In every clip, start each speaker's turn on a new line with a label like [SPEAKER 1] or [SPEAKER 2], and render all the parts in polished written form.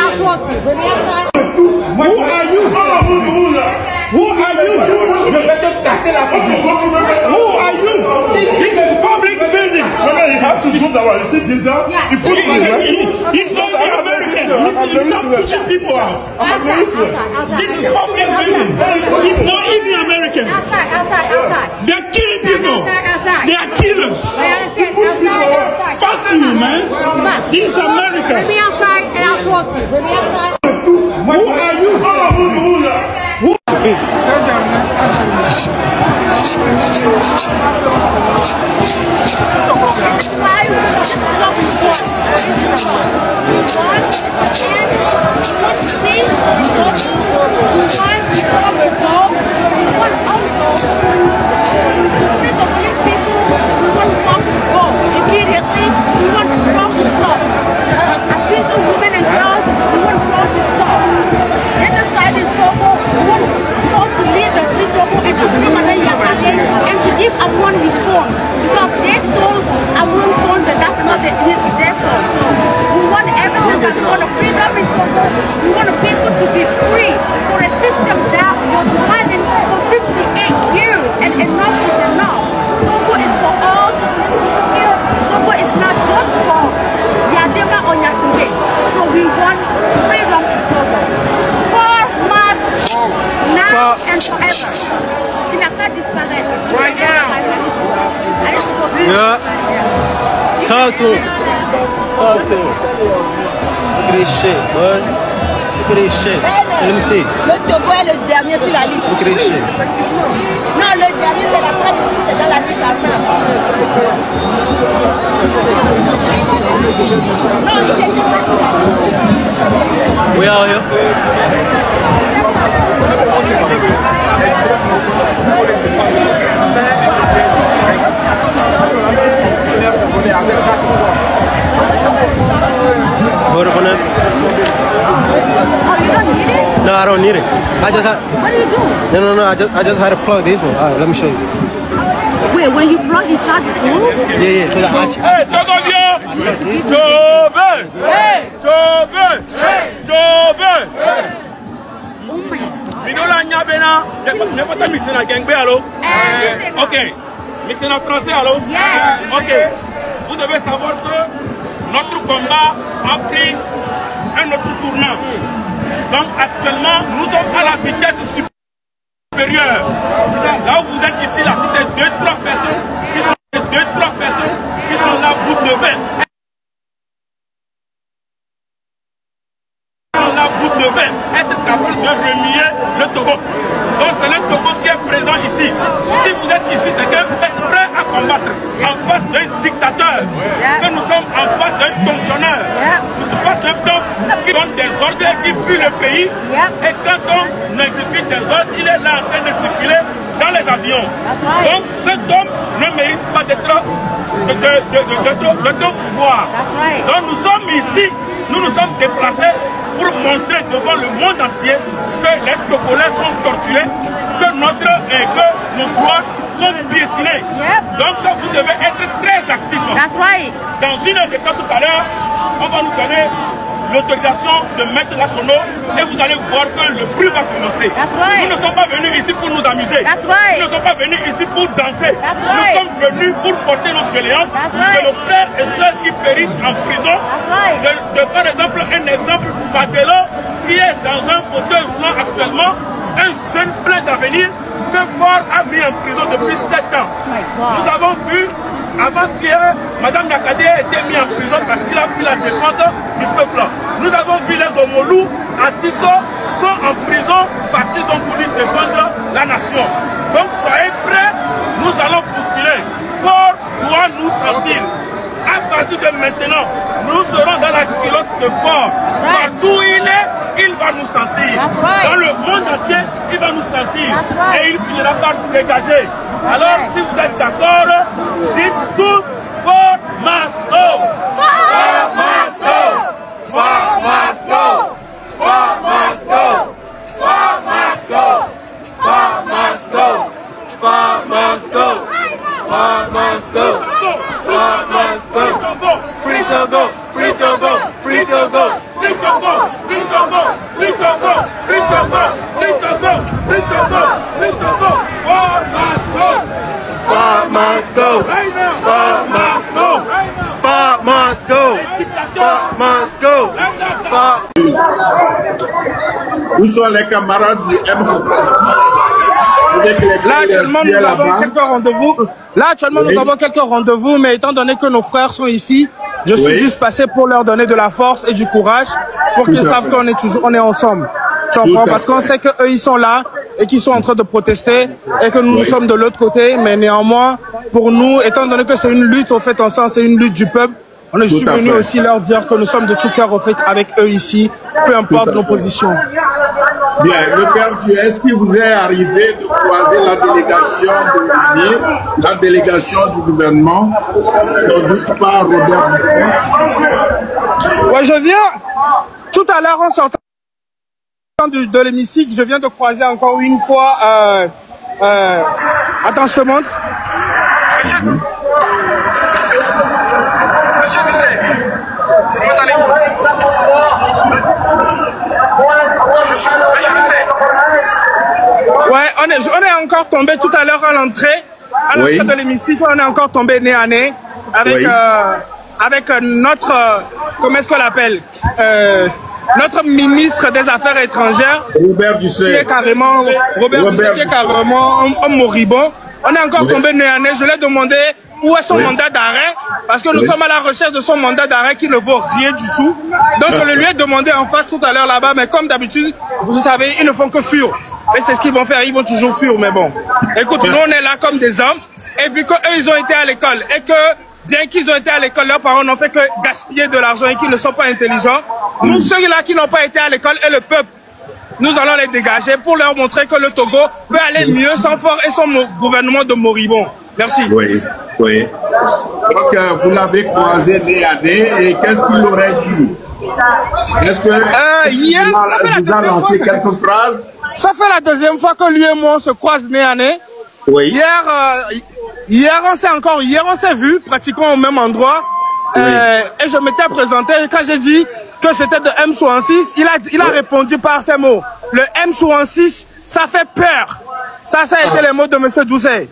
[SPEAKER 1] Who are you? Who are you? Who are you? This is public building. You have to do that one. You see this guy? He's not American. He's pushing people out. This is public building. He's not even American.
[SPEAKER 2] Outside.
[SPEAKER 1] They're killing people. They are killers. Fuck you, man. This is America.
[SPEAKER 2] Bring me outside and I'll talk to you. Bring me outside.
[SPEAKER 1] Who are you? Who?
[SPEAKER 3] And to give everyone his phone, because they stole everyone's phone, but that's not their phone. So we want everyone that we want a freedom in Togo. We want the people to be free for a system that was running for 58 years, and enough is enough. Togo is for all. Togo is not just for Yadema or Nyasube. So we want freedom in Togo. For us, now and forever.
[SPEAKER 4] Right now. Yeah. Talk to him. Talk to him. Look at this shit, bud. Look at this shit. Let me see.
[SPEAKER 3] Le Togo est le dernier sur la liste.
[SPEAKER 4] Look at this shit.
[SPEAKER 3] Non, le dernier c'est la première liste, c'est dans la liste à main.
[SPEAKER 4] We out here. Hold up on that.
[SPEAKER 3] Oh, you don't need it?
[SPEAKER 4] No, I don't need it. I just had.
[SPEAKER 3] What do you do?
[SPEAKER 4] No. I just had to plug this one. All right, let me show you.
[SPEAKER 3] Wait, when you plug it, charge the phone?
[SPEAKER 4] Yeah.
[SPEAKER 1] Hey, Togovia! Jobe! Hey! Jobe! Hey! Jobe!
[SPEAKER 3] Oh my God.
[SPEAKER 1] Minola Nyabena, n'est pas ta mission à Gengbe, allô? Ok. Mission en français, allô?
[SPEAKER 3] Yes.
[SPEAKER 1] Ok. Vous devez savoir que notre combat a pris un autre tournant. Donc actuellement, nous sommes à la vitesse supérieure. Là où vous êtes ici, là, c'est 2-3 personnes qui sont là, vous devez. Vous devez être capable de remuer le Togo. Donc c'est le Togo qui est présent ici. Si vous êtes ici, c'est que vous êtes prêts à combattre en face d'un dictateur, que nous sommes en face d'un tortionnaire. Nous sommes face d'un homme qui donne des ordres et qui fuit le pays. Et quand on exécute des ordres, il est là en train de circuler dans les avions. Donc cet homme ne mérite pas d'être de pouvoir. Donc nous sommes ici, nous nous sommes déplacés pour montrer devant le monde entier que les Togolais sont torturés, que nos droits sont piétinés. Donc vous devez être très actifs. Dans une heure de temps tout à l'heure, on va nous donner l'autorisation de mettre la sono et vous allez voir que le bruit va commencer. Nous ne sommes pas venus ici pour nous amuser. Nous ne sommes pas venus ici pour danser. Nous sommes venus pour porter notre doléance de nos frères et sœurs qui périssent en prison. Par exemple, un exemple, Fadelo, qui est dans un fauteuil roulant actuellement, un jeune plein d'avenir que Fort a mis en prison depuis 7 ans. Nous avons vu avant-hier, Madame Nakadé a été mise en prison parce qu'il a pris la défense du peuple. Nous avons vu les Omolou à Tisso sont en prison parce qu'ils ont voulu défendre la nation. Donc soyez prêts, nous allons bousculer. Fort doit nous sentir. À partir de maintenant, nous serons dans la culotte de Fort. Partout où il est, il va nous sentir. Dans le monde entier, il va nous sentir. Et il finira par dégager. Alors, si vous êtes d'accord, dites tous Fort must go! Fort must go! Fort must go! Fort must go! Fort must go! Fort must go! Fort must go! Fort must go! Fort must go! Free to go! Free to go! Free to go! Free to go!
[SPEAKER 5] Où sont les camarades du M60?
[SPEAKER 6] Là, actuellement, nous avons quelques rendez-vous. Nous avons quelques rendez-vous, mais étant donné que nos frères sont ici, je suis juste passé pour leur donner de la force et du courage pour qu'ils savent qu'on est toujours, on est ensemble. Tu comprends? Parce qu'on sait qu'eux, ils sont là et qu'ils sont en train de protester et que nous, nous sommes de l'autre côté. Mais néanmoins, pour nous, étant donné que c'est une lutte, au fait, ensemble, c'est une lutte du peuple, on est juste venu aussi leur dire que nous sommes de tout cœur, au fait, avec eux ici, peu importe nos positions.
[SPEAKER 5] Bien, le Père Dieu, est-ce qu'il vous est arrivé de croiser la délégation de l'UNI, la délégation du gouvernement, conduite par Robert Dufond?
[SPEAKER 6] Ouais, je viens, tout à l'heure en sortant de l'hémicycle, je viens de croiser encore une fois, attends, je te montre. Monsieur Doucet, comment allez-vous? Ouais, on est encore tombé tout à l'heure à l'entrée de l'hémicycle, on est encore tombé nez à nez avec, avec notre, comment est-ce qu'on l'appelle, notre ministre des Affaires étrangères,
[SPEAKER 5] Robert Dusset,
[SPEAKER 6] qui est carrément, qui est carrément un moribond. On est encore tombé nez à nez, je lui ai demandé où est son mandat d'arrêt, parce que nous sommes à la recherche de son mandat d'arrêt qui ne vaut rien du tout. Donc je lui ai demandé en face tout à l'heure là-bas, mais comme d'habitude, vous savez, ils ne font que fuir. Et c'est ce qu'ils vont faire, ils vont toujours fuir, mais bon. Écoute, nous on est là comme des hommes, et vu qu'eux ils ont été à l'école, et que bien qu'ils ont été à l'école, leurs parents n'ont fait que gaspiller de l'argent et qu'ils ne sont pas intelligents, nous ceux-là qui n'ont pas été à l'école et le peuple, nous allons les dégager pour leur montrer que le Togo peut aller mieux sans Faure et son gouvernement de moribond. Merci.
[SPEAKER 5] Oui, oui. Donc, vous l'avez croisé nez à nez et qu'est-ce qu'il aurait dit? Est-ce que
[SPEAKER 6] hier,
[SPEAKER 5] vous a lancé quelques phrases?
[SPEAKER 6] Ça fait la deuxième fois que lui et moi on se croise nez à nez.
[SPEAKER 5] Oui.
[SPEAKER 6] Hier on s'est vu pratiquement au même endroit. Et je m'étais présenté quand j'ai dit que j'étais de M66, il a répondu par ces mots. Le M66, ça fait peur. Ça a été les mots de M. Doucet.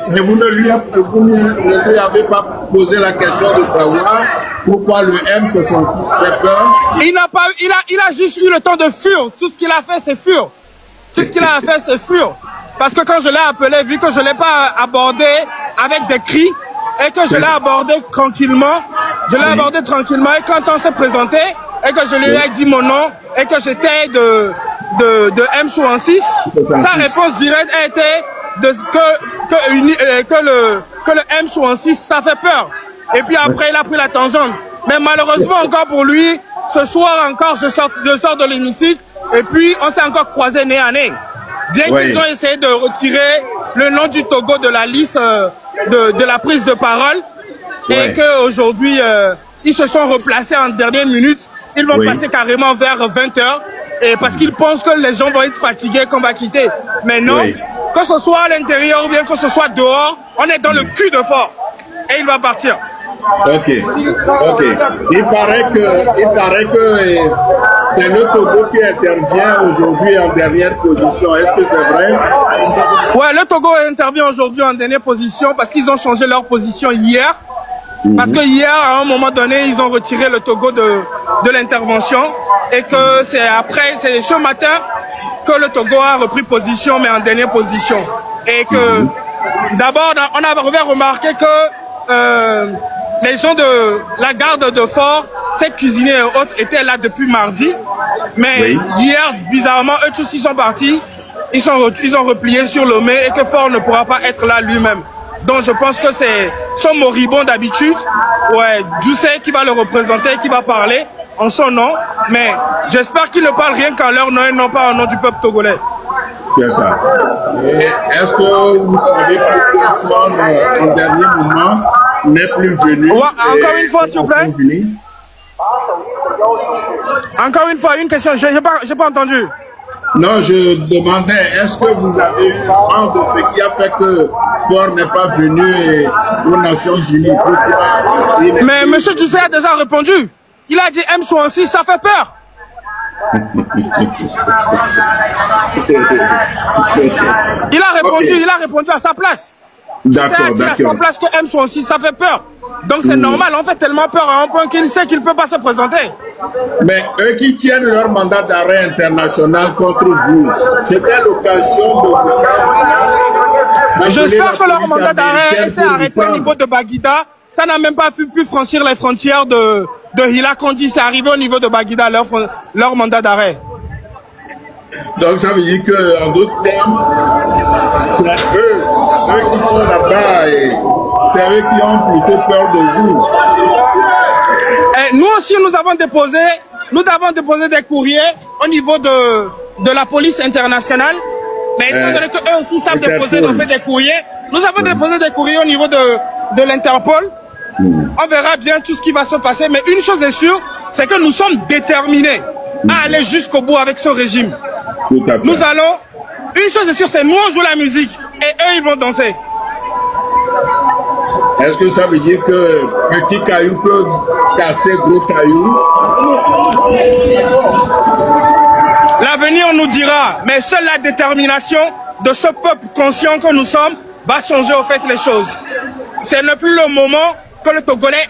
[SPEAKER 5] Mais vous ne lui avez pas posé la question de savoir pourquoi le M66 fait peur?
[SPEAKER 6] Il a juste eu le temps de fuir. Tout ce qu'il a fait, c'est fuir. Tout ce qu'il a fait, c'est fuir. Parce que quand je l'ai appelé, vu que je ne l'ai pas abordé avec des cris, et que je l'ai abordé tranquillement, et quand on s'est présenté, et que je lui ai dit mon nom, et que j'étais de M66, sa réponse directe a été que le M66, ça fait peur. Et puis après, il a pris la tangente. Mais malheureusement, encore pour lui, ce soir encore, je sors de l'hémicycle, et puis on s'est encore croisé nez à nez. Bien qu'ils ont essayé de retirer le nom du Togo de la liste de la prise de parole, et qu'aujourd'hui, ils se sont replacés en dernière minute. Ils vont passer carrément vers 20h, et parce qu'ils pensent que les gens vont être fatigués, qu'on va quitter. Mais non, que ce soit à l'intérieur ou bien que ce soit dehors, on est dans le cul de Faure. Et il va partir.
[SPEAKER 5] Ok. Il paraît que c'est le Togo qui intervient aujourd'hui en dernière position. Est-ce que c'est vrai?
[SPEAKER 6] Ouais, le Togo intervient aujourd'hui en dernière position parce qu'ils ont changé leur position hier. Parce que hier, à un moment donné, ils ont retiré le Togo de l'intervention et que c'est ce matin que le Togo a repris position, mais en dernière position. Et que d'abord, on avait remarqué que les gens de la garde de Faure, ces cuisiniers et autres, étaient là depuis mardi. Mais hier, bizarrement, eux tous ils sont partis. Ils ont replié sur Lomé et que Faure ne pourra pas être là lui-même. Donc je pense que c'est son moribond d'habitude, Doucet qui va le représenter, qui va parler en son nom. Mais j'espère qu'il ne parle rien qu'en leur nom et non pas au nom du peuple togolais.
[SPEAKER 5] C'est ça. Est-ce que vous savez pourquoi Faure, en dernier moment, n'est plus venu?
[SPEAKER 6] Encore une fois, s'il vous plaît. Encore une fois, une question, j'ai pas entendu.
[SPEAKER 5] Non, je demandais, est-ce que vous avez eu vent de ce qui a fait que Faure n'est pas venu aux Nations Unies?
[SPEAKER 6] Mais M. Doucet a déjà répondu. Il a dit M66, ça fait peur. Il a répondu à sa place.
[SPEAKER 5] D'accord,
[SPEAKER 6] à 100 places que M66, ça fait peur. Donc c'est normal, on fait tellement peur à un point qu'il sait qu'il ne peut pas se présenter.
[SPEAKER 5] Mais eux qui tiennent leur mandat d'arrêt international contre vous, c'était l'occasion de vous faire...
[SPEAKER 6] J'espère que leur mandat d'arrêt s'est arrêté au niveau de Baguida. Ça n'a même pas pu franchir les frontières de Hila Kondi. C'est arrivé au niveau de Baguida, leur mandat d'arrêt.
[SPEAKER 5] Donc ça veut dire qu'en d'autres termes, c'est eux qui sont là-bas et c'est eux qui ont plutôt peur de vous.
[SPEAKER 6] Et nous aussi, nous avons déposé des courriers au niveau de la police internationale. Mais étant donné qu'eux aussi savent déposer des courriers, nous avons déposé des courriers au niveau de l'Interpol. On verra bien tout ce qui va se passer. Mais une chose est sûre, c'est que nous sommes déterminés à aller jusqu'au bout avec ce régime.
[SPEAKER 5] Tout à fait.
[SPEAKER 6] Nous allons... Une chose est sûre, c'est nous on joue la musique et eux ils vont danser.
[SPEAKER 5] Est-ce que ça veut dire que petit caillou peut casser gros caillou?
[SPEAKER 6] L'avenir nous dira, mais seule la détermination de ce peuple conscient que nous sommes va changer au fait les choses. Ce n'est plus le moment que le Togolais